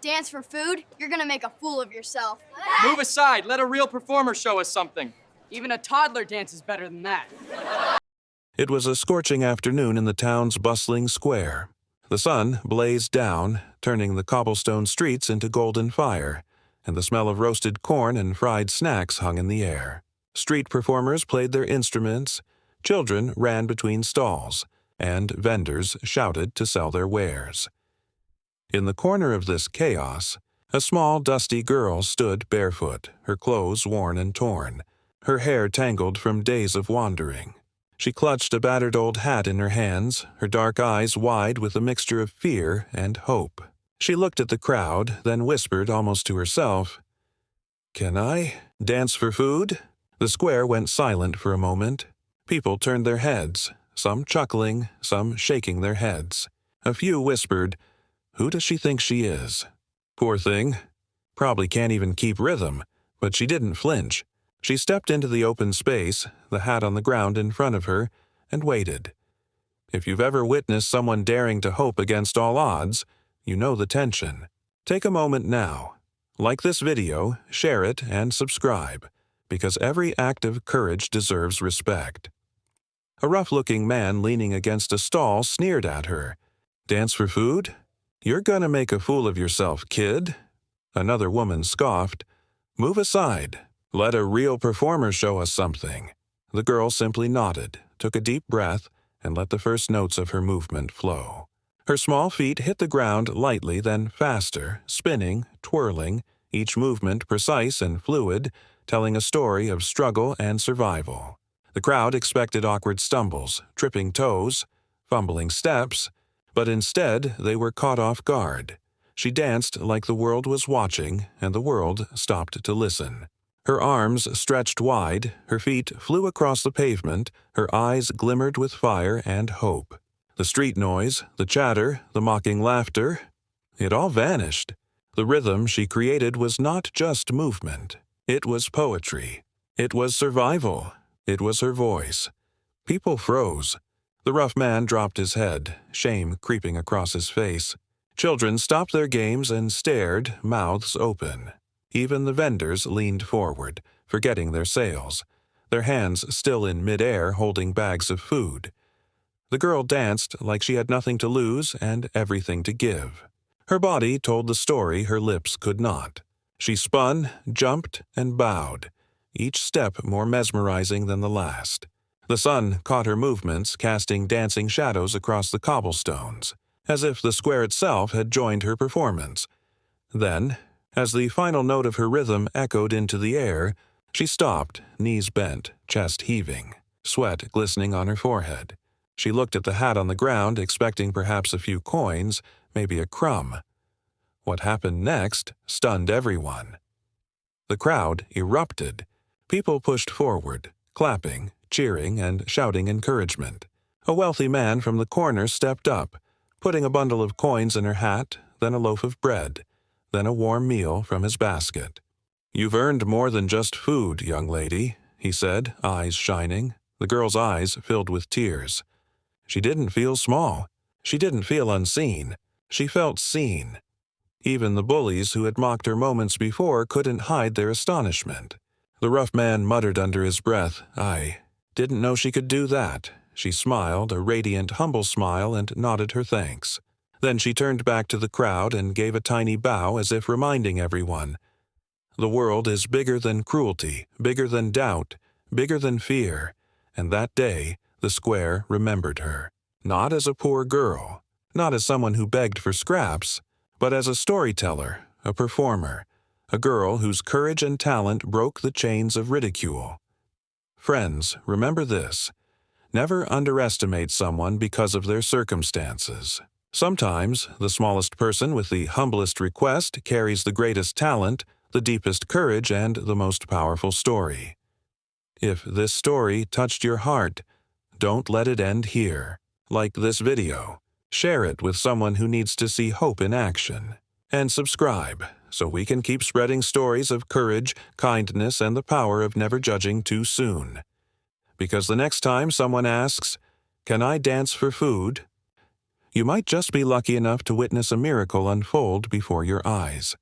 Dance for food? You're gonna make a fool of yourself. Move aside. Let a real performer show us something. Even a toddler dances better than that. It was a scorching afternoon in the town's bustling square. The sun blazed down, turning the cobblestone streets into golden fire, and the smell of roasted corn and fried snacks hung in the air. Street performers played their instruments, children ran between stalls, and vendors shouted to sell their wares. In the corner of this chaos, a small, dusty girl stood barefoot, her clothes worn and torn, her hair tangled from days of wandering. She clutched a battered old hat in her hands, her dark eyes wide with a mixture of fear and hope. She looked at the crowd, then whispered almost to herself, "Can I dance for food?" The square went silent for a moment. People turned their heads, some chuckling, some shaking their heads. A few whispered, "Who does she think she is? Poor thing. Probably can't even keep rhythm," but she didn't flinch. She stepped into the open space, the hat on the ground in front of her, and waited. If you've ever witnessed someone daring to hope against all odds, you know the tension. Take a moment now. Like this video, share it, and subscribe, because every act of courage deserves respect. A rough-looking man leaning against a stall sneered at her. "Dance for food? You're gonna make a fool of yourself, kid." Another woman scoffed, "Move aside. Let a real performer show us something." The girl simply nodded, took a deep breath, and let the first notes of her movement flow. Her small feet hit the ground lightly, then faster, spinning, twirling, each movement precise and fluid, telling a story of struggle and survival. The crowd expected awkward stumbles, tripping toes, fumbling steps, but instead they were caught off guard. She danced like the world was watching, and the world stopped to listen. Her arms stretched wide, her feet flew across the pavement, her eyes glimmered with fire and hope. The street noise, the chatter, the mocking laughter, it all vanished. The rhythm she created was not just movement. It was poetry. It was survival. It was her voice. People froze. The rough man dropped his head, shame creeping across his face. Children stopped their games and stared, mouths open. Even the vendors leaned forward, forgetting their sales, their hands still in midair holding bags of food. The girl danced like she had nothing to lose and everything to give. Her body told the story her lips could not. She spun, jumped, and bowed, each step more mesmerizing than the last. The sun caught her movements, casting dancing shadows across the cobblestones, as if the square itself had joined her performance. Then, as the final note of her rhythm echoed into the air, she stopped, knees bent, chest heaving, sweat glistening on her forehead. She looked at the hat on the ground, expecting perhaps a few coins, maybe a crumb. What happened next stunned everyone. The crowd erupted. People pushed forward, clapping, cheering, and shouting encouragement. A wealthy man from the corner stepped up, putting a bundle of coins in her hat, then a loaf of bread, then a warm meal from his basket. "You've earned more than just food, young lady," he said, eyes shining. The girl's eyes filled with tears. She didn't feel small. She didn't feel unseen. She felt seen. Even the bullies who had mocked her moments before couldn't hide their astonishment. The rough man muttered under his breath, "I didn't know she could do that." She smiled, a radiant, humble smile, and nodded her thanks. Then she turned back to the crowd and gave a tiny bow as if reminding everyone, "The world is bigger than cruelty, bigger than doubt, bigger than fear," and that day the square remembered her. Not as a poor girl, not as someone who begged for scraps, but as a storyteller, a performer, a girl whose courage and talent broke the chains of ridicule. Friends, remember this. Never underestimate someone because of their circumstances. Sometimes, the smallest person with the humblest request carries the greatest talent, the deepest courage, and the most powerful story. If this story touched your heart, don't let it end here. Like this video. Share it with someone who needs to see hope in action. And subscribe, so we can keep spreading stories of courage, kindness, and the power of never judging too soon. Because the next time someone asks, "Can I dance for food?" you might just be lucky enough to witness a miracle unfold before your eyes.